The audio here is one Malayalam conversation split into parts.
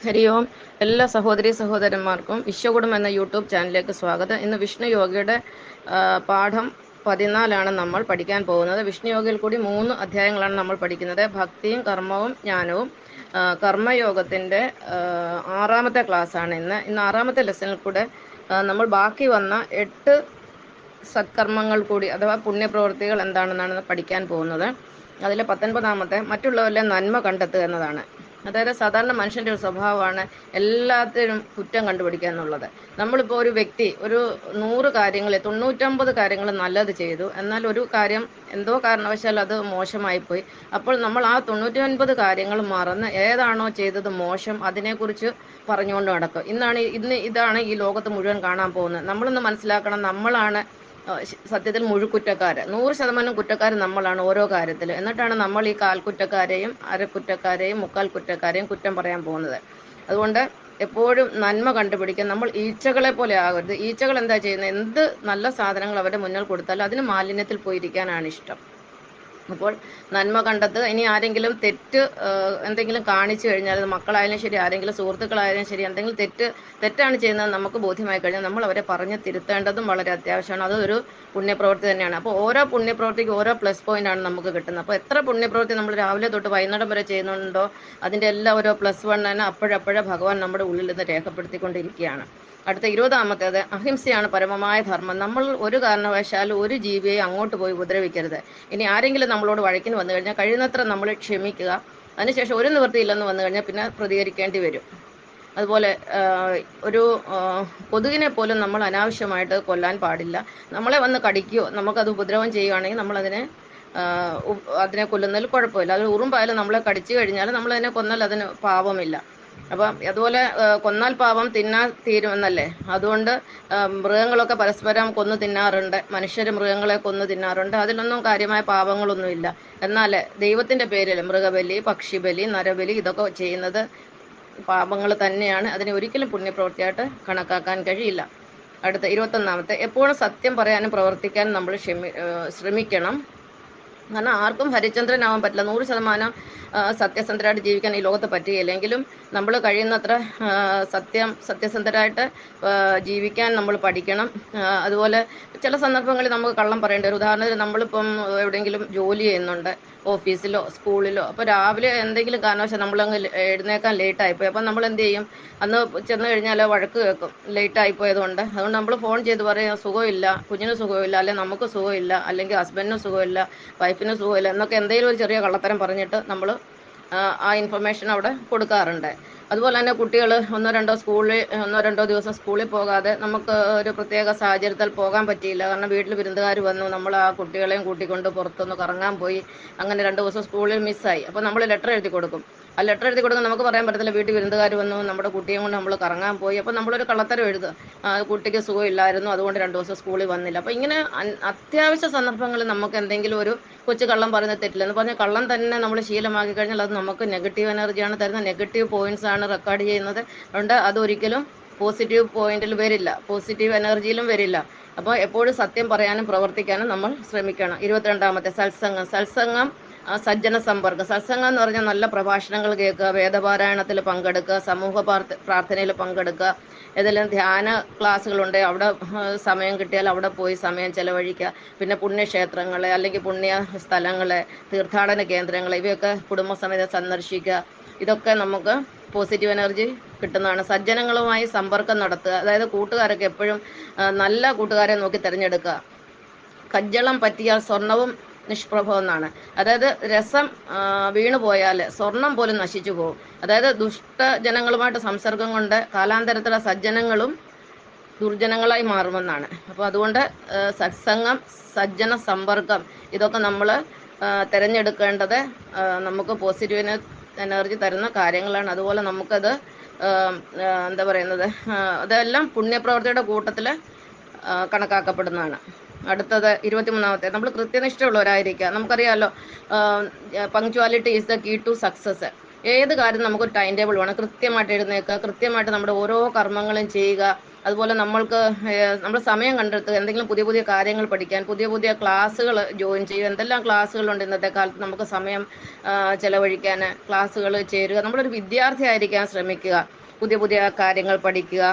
ഹരി ഓം. എല്ലാ സഹോദരി സഹോദരന്മാർക്കും വിശ്വകുടും എന്ന യൂട്യൂബ് ചാനലിലേക്ക് സ്വാഗതം. ഇന്ന് വിഷ്ണു യോഗയുടെ പാഠം 14 നമ്മൾ പഠിക്കാൻ പോകുന്നത്. വിഷ്ണു യോഗയിൽ കൂടി 3 അധ്യായങ്ങളാണ് നമ്മൾ പഠിക്കുന്നത്. ഭക്തിയും കർമ്മവും ജ്ഞാനവും. കർമ്മയോഗത്തിൻ്റെ 6ാമത്തെ ക്ലാസ്സാണ് ഇന്ന് 6ാമത്തെ ലെസണിൽ കൂടെ നമ്മൾ ബാക്കി വന്ന 8 സത്കർമ്മങ്ങൾ കൂടി അഥവാ പുണ്യപ്രവൃത്തികൾ എന്താണെന്നാണ് പഠിക്കാൻ പോകുന്നത്. അതിലെ 19ാമത്തെ മറ്റുള്ളവരിലെ നന്മ കണ്ടെത്തുക എന്നതാണ്. അതായത് സാധാരണ മനുഷ്യൻ്റെ ഒരു സ്വഭാവമാണ് എല്ലാത്തിനും കുറ്റം കണ്ടുപിടിക്കുക എന്നുള്ളത്. നമ്മളിപ്പോൾ ഒരു വ്യക്തി ഒരു 100 കാര്യങ്ങളിൽ 99 കാര്യങ്ങൾ നല്ലത് ചെയ്തു, എന്നാൽ ഒരു കാര്യം എന്തോ കാരണവശാൽ അത് മോശമായിപ്പോയി. അപ്പോൾ നമ്മൾ ആ 99 കാര്യങ്ങൾ മറന്ന് ഏതാണോ ചെയ്തത് മോശം അതിനെക്കുറിച്ച് പറഞ്ഞുകൊണ്ട് നടക്കും. ഇതാണ് ഈ ലോകത്ത് മുഴുവൻ കാണാൻ പോകുന്നത്. നമ്മളൊന്ന് മനസ്സിലാക്കണം, നമ്മളാണ് സത്യത്തിൽ മുഴുക്കുറ്റക്കാര്. 100% കുറ്റക്കാർ നമ്മളാണ് ഓരോ കാര്യത്തിലും. എന്നിട്ടാണ് നമ്മൾ ഈ കാൽക്കുറ്റക്കാരെയും അരക്കുറ്റക്കാരെയും മുക്കാൽ കുറ്റക്കാരെയും കുറ്റം പറയാൻ പോകുന്നത്. അതുകൊണ്ട് എപ്പോഴും നന്മ കണ്ടുപിടിക്കാൻ നമ്മൾ ഈച്ചകളെ പോലെ ആകരുത്. ഈച്ചകൾ എന്താ ചെയ്യുന്നത്? എന്ത് നല്ല സാധനങ്ങൾ അവരുടെ മുന്നിൽ കൊടുത്താലും അതിന് മാലിന്യത്തിൽ പോയിരിക്കാനാണ് ഇഷ്ടം. അപ്പോൾ നന്മ കണ്ടെത്തുക. ഇനി ആരെങ്കിലും എന്തെങ്കിലും കാണിച്ചു കഴിഞ്ഞാൽ, മക്കളായാലും ശരി ആരെങ്കിലും സുഹൃത്തുക്കളായാലും ശരി, എന്തെങ്കിലും തെറ്റാണ് ചെയ്യുന്നത് നമുക്ക് ബോധ്യമായി കഴിഞ്ഞാൽ നമ്മൾ അവരെ പറഞ്ഞ് തിരുത്തേണ്ടതും വളരെ അത്യാവശ്യമാണ്. അതൊരു പുണ്യപ്രവൃത്തി തന്നെയാണ്. അപ്പോൾ ഓരോ പുണ്യപ്രവൃത്തിക്ക് ഓരോ പ്ലസ് പോയിന്റ് ആണ് നമുക്ക് കിട്ടുന്നത്. അപ്പോൾ എത്ര പുണ്യപ്രവൃത്തി നമ്മൾ രാവിലെ തൊട്ട് വൈകുന്നേരം വരെ ചെയ്യുന്നുണ്ടോ അതിൻ്റെ എല്ലാം ഓരോ +1 തന്നെ അപ്പോഴപ്പോഴേ ഭഗവാൻ നമ്മുടെ ഉള്ളിൽ നിന്ന് രേഖപ്പെടുത്തിക്കൊണ്ടിരിക്കുകയാണ്. അടുത്ത 20ാമത്തേത് അഹിംസയാണ് പരമമായ ധർമ്മം. നമ്മൾ ഒരു കാരണവശാലും ഒരു ജീവിയെ അങ്ങോട്ട് പോയി ഉപദ്രവിക്കരുത്. ഇനി ആരെങ്കിലും നമ്മളോട് വഴക്കിന് വന്നു കഴിഞ്ഞാൽ കഴിയുന്നത്ര നമ്മൾ ക്ഷമിക്കുക. അതിനുശേഷം ഒരു നിവൃത്തിയില്ലെന്ന് വന്നു കഴിഞ്ഞാൽ പിന്നെ പ്രതികരിക്കേണ്ടി വരും. അതുപോലെ ഒരു കൊതുകിനെ പോലും നമ്മൾ അനാവശ്യമായിട്ട് കൊല്ലാൻ പാടില്ല. നമ്മളെ വന്ന് കടിക്കുകയോ നമുക്കത് ഉപദ്രവം ചെയ്യുകയാണെങ്കിൽ നമ്മളതിനെ കൊല്ലുന്നതിൽ കുഴപ്പമില്ല. അത് ഉറുമ്പായാലും നമ്മളെ കടിച്ചു കഴിഞ്ഞാൽ നമ്മളതിനെ കൊന്നാൽ അതിന് പാപമില്ല. അപ്പം അതുപോലെ കൊന്നാൽ പാപം തിന്നാൻ തീരുമെന്നല്ലേ. അതുകൊണ്ട് മൃഗങ്ങളൊക്കെ പരസ്പരം കൊന്നു തിന്നാറുണ്ട്, മനുഷ്യർ മൃഗങ്ങളെ കൊന്നു തിന്നാറുണ്ട്. അതിലൊന്നും കാര്യമായ പാപങ്ങളൊന്നുമില്ല. എന്നാൽ ദൈവത്തിൻ്റെ പേരിൽ മൃഗബലി, പക്ഷിബലി, നരബലി ഇതൊക്കെ ചെയ്യുന്നത് പാപങ്ങൾ തന്നെയാണ്. അതിനെ ഒരിക്കലും പുണ്യപ്രവൃത്തിയായിട്ട് കണക്കാക്കാൻ കഴിയില്ല. അടുത്ത 21ാമത്തെ എപ്പോഴും സത്യം പറയാനും പ്രവർത്തിക്കാനും നമ്മൾ ശ്രമിക്കണം. കാരണം ആർക്കും ഹരിചന്ദ്രനാവാൻ പറ്റില്ല. 100% സത്യസന്ധരായിട്ട് ജീവിക്കാൻ ഈ ലോകത്ത് പറ്റുകയില്ലെങ്കിലും നമ്മൾ കഴിയുന്നത്ര സത്യസന്ധരായിട്ട് ജീവിക്കാൻ നമ്മൾ പഠിക്കണം. അതുപോലെ ചില സന്ദർഭങ്ങളിൽ നമുക്ക് കള്ളം പറയേണ്ടി വരും. ഉദാഹരണത്തിന് നമ്മളിപ്പം എവിടെയെങ്കിലും ജോലി ചെയ്യുന്നുണ്ട്, ഓഫീസിലോ സ്കൂളിലോ. അപ്പോൾ രാവിലെ എന്തെങ്കിലും കാരണവശാൽ നമ്മളങ്ങ് എഴുന്നേക്കാൻ ലേറ്റായിപ്പോയി. അപ്പം നമ്മൾ എന്ത് ചെയ്യും? അന്ന് ചെന്ന് കഴിഞ്ഞാൽ വഴക്ക് കേൾക്കും, ലേറ്റായിപ്പോയതുകൊണ്ട്. അതുകൊണ്ട് നമ്മൾ ഫോൺ ചെയ്ത് പറയും സുഖമില്ല, കുഞ്ഞിന് സുഖമില്ല, അല്ലെങ്കിൽ നമുക്ക് സുഖമില്ല, അല്ലെങ്കിൽ ഹസ്ബൻഡിന് സുഖമില്ല, വൈഫിന് സുഖമില്ല എന്നൊക്കെ എന്തെങ്കിലും ഒരു ചെറിയ കള്ളത്തരം പറഞ്ഞിട്ട് നമ്മൾ ആ ഇൻഫർമേഷൻ അവിടെ കൊടുക്കാറുണ്ട്. അതുപോലെ തന്നെ കുട്ടികൾ ഒന്നോ രണ്ടോ ദിവസം സ്കൂളിൽ പോകാതെ നമുക്ക് ഒരു പ്രത്യേക സാഹചര്യത്തിൽ പോകാൻ പറ്റിയില്ല, കാരണം വീട്ടിൽ വിരുന്നുകാർ വന്നു, നമ്മൾ ആ കുട്ടികളെയും കൂട്ടിക്കൊണ്ട് പുറത്തൊന്ന് കറങ്ങാൻ പോയി, അങ്ങനെ 2 ദിവസം സ്കൂളിൽ മിസ്സായി. അപ്പോൾ നമ്മൾ ലെറ്റർ എഴുതി കൊടുക്കും. ആ ലെറ്റർ എഴുതി കൊടുക്കാൻ നമുക്ക് പറയാൻ പറ്റത്തില്ല, വീട്ടിൽ വിരുന്നുകാർ വന്നു, നമ്മുടെ കുട്ടിയെ കൊണ്ട് നമ്മൾ കറങ്ങാൻ പോയി. അപ്പോൾ നമ്മളൊരു കള്ളത്തരം എഴുതുക, കുട്ടിക്ക് സുഖമില്ലായിരുന്നു അതുകൊണ്ട് 2 ദിവസം സ്കൂളിൽ വന്നില്ല. അപ്പോൾ ഇങ്ങനെ അത്യാവശ്യ സന്ദർഭങ്ങളിൽ നമുക്ക് എന്തെങ്കിലും ഒരു കൊച്ചു കള്ളം പറയുന്നത് തെറ്റില്ല എന്ന് പറഞ്ഞാൽ കള്ളം തന്നെ നമ്മൾ ശീലമാക്കി കഴിഞ്ഞാൽ അത് നമുക്ക് നെഗറ്റീവ് എനർജിയാണ് തരുന്നത്, നെഗറ്റീവ് പോയിന്റ്സ് ആണ് റെക്കോർഡ് ചെയ്യുന്നത്. അതുകൊണ്ട് അതൊരിക്കലും പോസിറ്റീവ് പോയിന്റിൽ വരില്ല, പോസിറ്റീവ് എനർജിയിലും വരില്ല. അപ്പോൾ എപ്പോഴും സത്യം പറയാനും പ്രവർത്തിക്കാനും നമ്മൾ ശ്രമിക്കണം. 22ാമത്തെ സത്സംഗം സജ്ജന സമ്പർക്കം. സത്സംഗം എന്ന് പറഞ്ഞാൽ നല്ല പ്രഭാഷണങ്ങൾ കേൾക്കുക, വേദപാരായണത്തിൽ പങ്കെടുക്കുക, സമൂഹ പ്രാർത്ഥനയിൽ പങ്കെടുക്കുക, ഏതെങ്കിലും ധ്യാന ക്ലാസ്സുകളുണ്ട് അവിടെ സമയം കിട്ടിയാൽ അവിടെ പോയി സമയം ചെലവഴിക്കുക. പിന്നെ പുണ്യക്ഷേത്രങ്ങളെ അല്ലെങ്കിൽ പുണ്യ സ്ഥലങ്ങളെ, തീർത്ഥാടന കേന്ദ്രങ്ങളെ ഇവയൊക്കെ കുടുംബസമേതം സന്ദർശിക്കുക. ഇതൊക്കെ നമുക്ക് പോസിറ്റീവ് എനർജി കിട്ടുന്നതാണ്. സജ്ജനങ്ങളുമായി സമ്പർക്കം നടത്തുക, അതായത് കൂട്ടുകാരൊക്കെ എപ്പോഴും നല്ല കൂട്ടുകാരെ നോക്കി തിരഞ്ഞെടുക്കുക. കജ്ജളം പറ്റിയാൽ സ്വർണവും നിഷ്പ്രഭം എന്നാണ്. അതായത് രസം വീണുപോയാൽ സ്വർണം പോലും നശിച്ചു പോകും. അതായത് ദുഷ്ടജനങ്ങളുമായിട്ട് സംസർഗം കൊണ്ട് കാലാന്തരത്തിലുള്ള സജ്ജനങ്ങളും ദുർജനങ്ങളായി മാറുമെന്നാണ്. അപ്പോൾ അതുകൊണ്ട് സത്സംഗം, സജ്ജന സമ്പർക്കം ഇതൊക്കെ നമ്മൾ തിരഞ്ഞെടുക്കേണ്ടത് നമുക്ക് പോസിറ്റീവ് എനർജി തരുന്ന കാര്യങ്ങളാണ്. അതുപോലെ നമുക്കത് എന്താ പറയുന്നത്, അതെല്ലാം പുണ്യപ്രവൃത്തിയുടെ കൂട്ടത്തിൽ കണക്കാക്കപ്പെടുന്നതാണ്. അടുത്തത് 23ാമത്തെ നമ്മൾ കൃത്യനിഷ്ഠയുള്ളവരായിരിക്കുക. നമുക്കറിയാമല്ലോ, punctuality is the key to success. ഏത് കാര്യം നമുക്കൊരു ടൈം ടേബിൾ വേണം. കൃത്യമായിട്ട് എഴുന്നേൽക്കുക, കൃത്യമായിട്ട് നമ്മുടെ ഓരോ കർമ്മങ്ങളും ചെയ്യുക. അതുപോലെ നമ്മൾക്ക് നമ്മൾ സമയം കണ്ടെത്തുക, എന്തെങ്കിലും പുതിയ പുതിയ കാര്യങ്ങൾ പഠിക്കാൻ, പുതിയ പുതിയ ക്ലാസ്സുകൾ ജോയിൻ ചെയ്യുക. എന്തെല്ലാം ക്ലാസ്സുകളുണ്ട് ഇന്നത്തെ കാലത്ത്, നമുക്ക് സമയം ചെലവഴിക്കാൻ ക്ലാസ്സുകൾ ചേരുക. നമ്മളൊരു വിദ്യാർത്ഥി ആയിരിക്കാൻ ശ്രമിക്കുക, പുതിയ പുതിയ കാര്യങ്ങൾ പഠിക്കുക.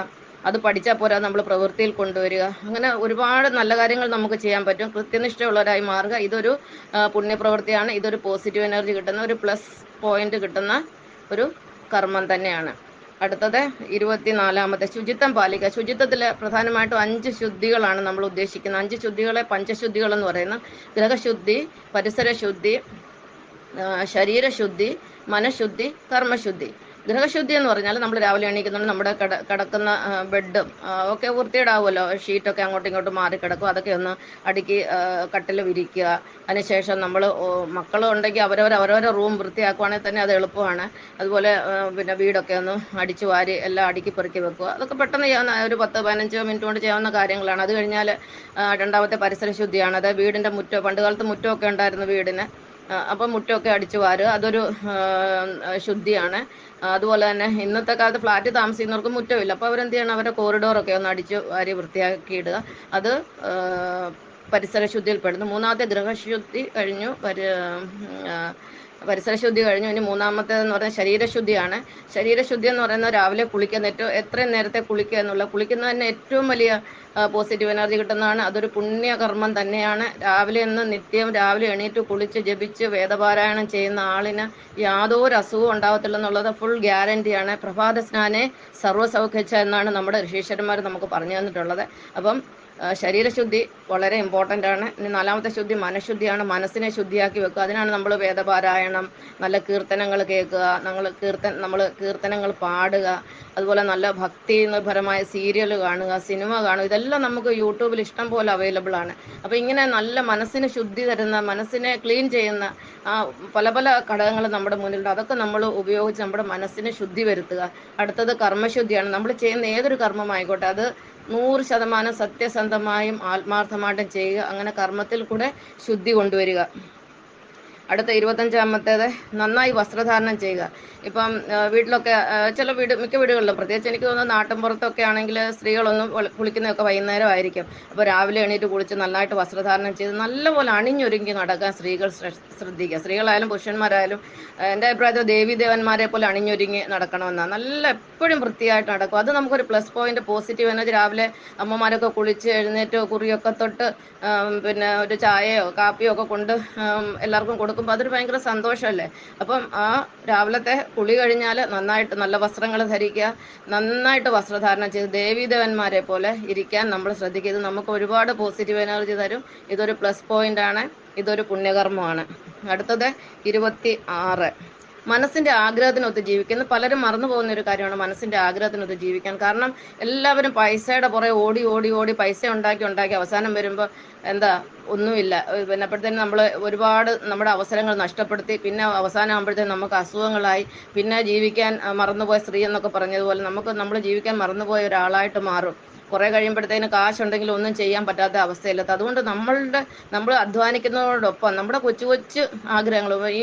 അത് പഠിച്ചാൽ പോരാ, നമ്മൾ പ്രവൃത്തിയിൽ കൊണ്ടുവരിക. അങ്ങനെ ഒരുപാട് നല്ല കാര്യങ്ങൾ നമുക്ക് ചെയ്യാൻ പറ്റും. കൃത്യനിഷ്ഠയുള്ളവരായി മാറുക. ഇതൊരു പുണ്യപ്രവൃത്തിയാണ്. ഇതൊരു പോസിറ്റീവ് എനർജി കിട്ടുന്ന, ഒരു പ്ലസ് പോയിന്റ് കിട്ടുന്ന ഒരു കർമ്മം തന്നെയാണ്. അടുത്തത് 24-ാമത്തെ ശുചിത്വം പാലിക്കുക. ശുചിത്വത്തിൽ പ്രധാനമായിട്ടും 5 ശുദ്ധികളാണ് നമ്മൾ ഉദ്ദേശിക്കുന്നത്. 5 ശുദ്ധികളെ പഞ്ചശുദ്ധികൾ എന്ന് പറയുന്നത്. ഗ്രഹശുദ്ധി, പരിസരശുദ്ധി, ശരീരശുദ്ധി, മനഃശുദ്ധി, കർമ്മശുദ്ധി. ഗൃഹശുദ്ധി എന്ന് പറഞ്ഞാൽ നമ്മൾ രാവിലെ എണീക്കുന്നുണ്ട്, നമ്മുടെ കിടക്കുന്ന ബെഡും ഒക്കെ വൃത്തിയിടാവുമല്ലോ, ഷീറ്റൊക്കെ അങ്ങോട്ടും ഇങ്ങോട്ടും മാറി കിടക്കും, അതൊക്കെ ഒന്ന് അടുക്കി കട്ടിൽ വിരിക്കുക. അതിനുശേഷം നമ്മൾ മക്കളുണ്ടെങ്കിൽ അവരവരെ റൂം വൃത്തിയാക്കുവാണെങ്കിൽ തന്നെ അത് എളുപ്പമാണ്. അതുപോലെ പിന്നെ വീടൊക്കെ ഒന്ന് അടിച്ചു വാരി എല്ലാം അടുക്കി പെറുക്കി വെക്കുക. അതൊക്കെ പെട്ടെന്ന് ചെയ്യാവുന്ന, ഒരു 10-15 മിനിറ്റ് കൊണ്ട് ചെയ്യാവുന്ന കാര്യങ്ങളാണ്. അത് കഴിഞ്ഞാൽ രണ്ടാമത്തെ പരിസരശുദ്ധിയാണ്. അത് വീടിൻ്റെ മുറ്റം, പണ്ട് കാലത്ത് മുറ്റമൊക്കെ ഉണ്ടായിരുന്നു വീടിന്. അപ്പം മുറ്റമൊക്കെ അടിച്ചു വാരുക, അതൊരു ശുദ്ധിയാണ്. അതുപോലെ തന്നെ ഇന്നത്തെ കാലത്ത് ഫ്ലാറ്റ് താമസിക്കുന്നവർക്ക് മുറ്റമില്ല, അപ്പോൾ അവരെന്ത് ചെയ്യണം, അവരുടെ കോറിഡോറൊക്കെ ഒന്ന് അടിച്ച് വാരി വൃത്തിയാക്കി ഇടുക. അത് പരിസരശുദ്ധിയിൽ പെടുന്നു. മൂന്നാമത്തെ ഗൃഹശുദ്ധി കഴിഞ്ഞു, പരിസരശുദ്ധി കഴിഞ്ഞു. ഇനി മൂന്നാമത്തേതെന്ന് പറഞ്ഞാൽ ശരീരശുദ്ധിയാണ്. ശരീരശുദ്ധി എന്ന് പറയുന്നത് രാവിലെ കുളിക്കുന്ന, എത്രയും നേരത്തെ കുളിക്കുക എന്നുള്ള, കുളിക്കുന്നത് തന്നെ ഏറ്റവും വലിയ പോസിറ്റീവ് എനർജി കിട്ടുന്നതാണ്. അതൊരു പുണ്യകർമ്മം തന്നെയാണ്. രാവിലെ നിന്ന് നിത്യം രാവിലെ എണീറ്റ് കുളിച്ച് ജപിച്ച് വേദപാരായണം ചെയ്യുന്ന ആളിന് യാതൊരു അസുഖവും ഉണ്ടാകത്തില്ലെന്നുള്ളത് ഫുൾ ഗ്യാരണ്ടിയാണ്. പ്രഭാത സ്നാനെ സർവ്വസൗഖ്യച്ച എന്നാണ് നമ്മുടെ ഋഷീശ്വരന്മാർ നമുക്ക് പറഞ്ഞു തന്നിട്ടുള്ളത്. അപ്പം ശരീരശുദ്ധി വളരെ ഇമ്പോർട്ടൻ്റ് ആണ്. ഇനി 4-ാമത്തെ ശുദ്ധി മനഃശുദ്ധിയാണ്. മനസ്സിനെ ശുദ്ധിയാക്കി വെക്കുക. അതിനാണ് നമ്മൾ വേദപാരായണം, നല്ല കീർത്തനങ്ങൾ കേൾക്കുക, നമ്മൾ കീർത്തനങ്ങൾ പാടുക, അതുപോലെ നല്ല ഭക്തിപരമായ സീരിയൽ കാണുക, സിനിമ കാണുക. ഇതെല്ലാം നമുക്ക് യൂട്യൂബിൽ ഇഷ്ടം പോലെ അവൈലബിൾ ആണ്. അപ്പോൾ ഇങ്ങനെ നല്ല മനസ്സിന് ശുദ്ധി തരുന്ന, മനസ്സിനെ ക്ലീൻ ചെയ്യുന്ന പല പല ഘടകങ്ങൾ നമ്മുടെ മുന്നിലുണ്ട്. അതൊക്കെ നമ്മൾ ഉപയോഗിച്ച് നമ്മുടെ മനസ്സിന് ശുദ്ധി വരുത്തുക. അടുത്തത് കർമ്മശുദ്ധിയാണ്. നമ്മൾ ചെയ്യുന്ന ഏതൊരു കർമ്മമായിക്കോട്ടെ അത് 100% സത്യസന്ധമായും ആത്മാർത്ഥമായിട്ടും ചെയ്യുക. അങ്ങനെ കർമ്മത്തിൽ കൂടെ ശുദ്ധി കൊണ്ടുവരിക. അടുത്ത 25-ാമത്തേത് നന്നായി വസ്ത്രധാരണം ചെയ്യുക. ഇപ്പം വീട്ടിലൊക്കെ മിക്ക വീടുകളിലും, പ്രത്യേകിച്ച് എനിക്ക് തോന്നുന്നു നാട്ടിൻപുറത്തൊക്കെ ആണെങ്കിൽ സ്ത്രീകളൊന്നും കുളിക്കുന്നതൊക്കെ വൈകുന്നേരം ആയിരിക്കും. അപ്പോൾ രാവിലെ എണീറ്റ് കുളിച്ച് നന്നായിട്ട് വസ്ത്രധാരണം ചെയ്ത് നല്ലപോലെ അണിഞ്ഞൊരുങ്ങി നടക്കാൻ സ്ത്രീകൾ ശ്രദ്ധിക്കുക. സ്ത്രീകളായാലും പുരുഷന്മാരായാലും എൻ്റെ അഭിപ്രായത്തിൽ ദേവീദേവന്മാരെ പോലെ അണിഞ്ഞൊരുങ്ങി നടക്കണമെന്നാണ്. നല്ല എപ്പോഴും വൃത്തിയായിട്ട് നടക്കും. അത് നമുക്കൊരു പ്ലസ് പോയിന്റ്, പോസിറ്റീവ് എനർജി. രാവിലെ അമ്മമാരൊക്കെ കുളിച്ച് എഴുന്നേറ്റ് കുറിയൊക്കെ തൊട്ട് പിന്നെ ഒരു ചായയോ കാപ്പിയോ ഒക്കെ കൊണ്ട് എല്ലാവർക്കും കൊടുക്കുമ്പോൾ അതൊരു ഭയങ്കര സന്തോഷമല്ലേ. അപ്പം ആ രാവിലത്തെ കുളി കഴിഞ്ഞാൽ നന്നായിട്ട് നല്ല വസ്ത്രങ്ങൾ ധരിക്കുക, നന്നായിട്ട് വസ്ത്രധാരണം ചെയ്ത് ദേവീദേവന്മാരെ പോലെ ഇരിക്കാൻ നമ്മൾ ശ്രദ്ധിക്കുക. ഇത് നമുക്ക് ഒരുപാട് പോസിറ്റീവ് എനർജി തരും. ഇതൊരു പ്ലസ് പോയിന്റ് ആണ്. ഇതൊരു പുണ്യകർമ്മമാണ്. അടുത്തത് 26, മനസ്സിൻ്റെ ആഗ്രഹത്തിനൊത്ത് ജീവിക്കുന്ന. പലരും മറന്നു പോകുന്ന ഒരു കാര്യമാണ് മനസ്സിൻ്റെ ആഗ്രഹത്തിനൊത്ത് ജീവിക്കാൻ. കാരണം എല്ലാവരും പൈസയുടെ പുറകെ ഓടി ഓടി ഓടി പൈസ ഉണ്ടാക്കി അവസാനം വരുമ്പോൾ എന്താ ഒന്നുമില്ല. പിന്നെ അപ്പോഴത്തേനും നമ്മൾ ഒരുപാട് നമ്മുടെ അവസരങ്ങൾ നഷ്ടപ്പെടുത്തി. പിന്നെ അവസാനം ആകുമ്പോഴത്തേനും നമുക്ക് അസുഖങ്ങളായി. പിന്നെ ജീവിക്കാൻ മറന്നുപോയ സ്ത്രീ എന്നൊക്കെ പറഞ്ഞതുപോലെ നമ്മൾ ജീവിക്കാൻ മറന്നുപോയ ഒരാളായിട്ട് മാറും. കുറേ കഴിയുമ്പോഴത്തേന് കാശുണ്ടെങ്കിലും ഒന്നും ചെയ്യാൻ പറ്റാത്ത അവസ്ഥയിലെത്തും. അതുകൊണ്ട് നമ്മൾ അധ്വാനിക്കുന്നതോടൊപ്പം നമ്മുടെ കൊച്ചു കൊച്ചു ആഗ്രഹങ്ങൾ, ഈ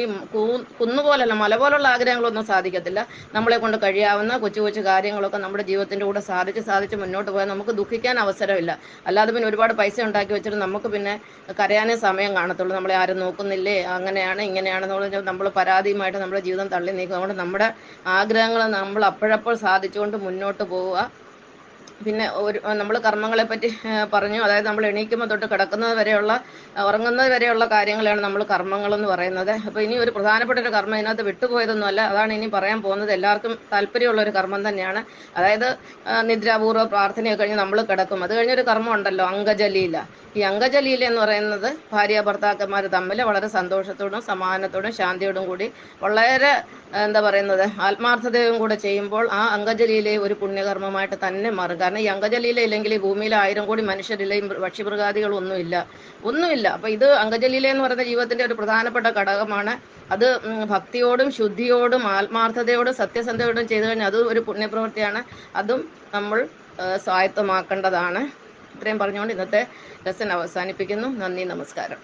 കുന്നുപോലല്ല മല പോലുള്ള ആഗ്രഹങ്ങളൊന്നും സാധിക്കത്തില്ല. നമ്മളെ കൊണ്ട് കഴിയാവുന്ന കൊച്ചു കൊച്ചു കാര്യങ്ങളൊക്കെ നമ്മുടെ ജീവിതത്തിൻ്റെ കൂടെ സാധിച്ച് മുന്നോട്ട് പോയാൽ നമുക്ക് ദുഃഖിക്കാൻ അവസരമില്ല. അല്ലാതെ പിന്നെ ഒരുപാട് പൈസ ഉണ്ടാക്കി വെച്ചിട്ട് നമുക്ക് പിന്നെ കരയാനേ സമയം കാണത്തുള്ളൂ. നമ്മളെ ആരും നോക്കുന്നില്ലേ, അങ്ങനെയാണ് ഇങ്ങനെയാണെന്ന് പറഞ്ഞാൽ നമ്മൾ പരാതിയുമായിട്ട് നമ്മുടെ ജീവിതം തള്ളി നീക്കും. അതുകൊണ്ട് നമ്മുടെ ആഗ്രഹങ്ങൾ നമ്മൾ അപ്പോഴപ്പോൾ സാധിച്ചുകൊണ്ട് മുന്നോട്ട് പോവുക. പിന്നെ നമ്മൾ കർമ്മങ്ങളെ പറ്റി പറഞ്ഞു. അതായത് നമ്മൾ എണീക്കുമ്പോൾ തൊട്ട് ഉറങ്ങുന്നത് വരെയുള്ള കാര്യങ്ങളാണ് നമ്മൾ കർമ്മങ്ങളെന്ന് പറയുന്നത്. അപ്പോൾ ഇനി ഒരു പ്രധാനപ്പെട്ട ഒരു കർമ്മം ഇതിനകത്ത് വിട്ടുപോയതൊന്നുമല്ല, അതാണ് ഇനി പറയാൻ പോകുന്നത്. എല്ലാവർക്കും താല്പര്യമുള്ളൊരു കർമ്മം തന്നെയാണ്. അതായത് നിദ്രാപൂർവ്വ പ്രാർത്ഥനയൊക്കെ കഴിഞ്ഞ് നമ്മൾ കിടക്കും. അത് കഴിഞ്ഞൊരു കർമ്മം ഉണ്ടല്ലോ, അംഗജലീല. ഈ അംഗജലീല എന്ന് പറയുന്നത് ഭാര്യ ഭർത്താക്കന്മാർ തമ്മിൽ വളരെ സന്തോഷത്തോടും സമാധാനത്തോടും ശാന്തിയോടും കൂടി വളരെ ആത്മാർത്ഥതയും കൂടെ ചെയ്യുമ്പോൾ ആ അംഗജലീലയെ ഒരു പുണ്യകർമ്മമായിട്ട് തന്നെ മാറും. കാരണം ഈ അംഗജലീല ഇല്ലെങ്കിൽ ഈ ഭൂമിയിൽ 1000 കോടി മനുഷ്യരില്ല, ഒന്നുമില്ല. അപ്പോൾ ഇത് അംഗജലീല എന്ന് പറയുന്ന ജീവിതത്തിൻ്റെ ഒരു പ്രധാനപ്പെട്ട ഘടകമാണ്. അത് ഭക്തിയോടും ശുദ്ധിയോടും ആത്മാർത്ഥതയോടും സത്യസന്ധതയോടും ചെയ്തു കഴിഞ്ഞാൽ അത് ഒരു പുണ്യപ്രവൃത്തിയാണ്. അതും നമ്മൾ സ്വായത്തമാക്കേണ്ടതാണ്. ഇത്രയും പറഞ്ഞുകൊണ്ട് ഇന്നത്തെ ലെസൺ അവസാനിപ്പിക്കുന്നു. നന്ദി, നമസ്കാരം.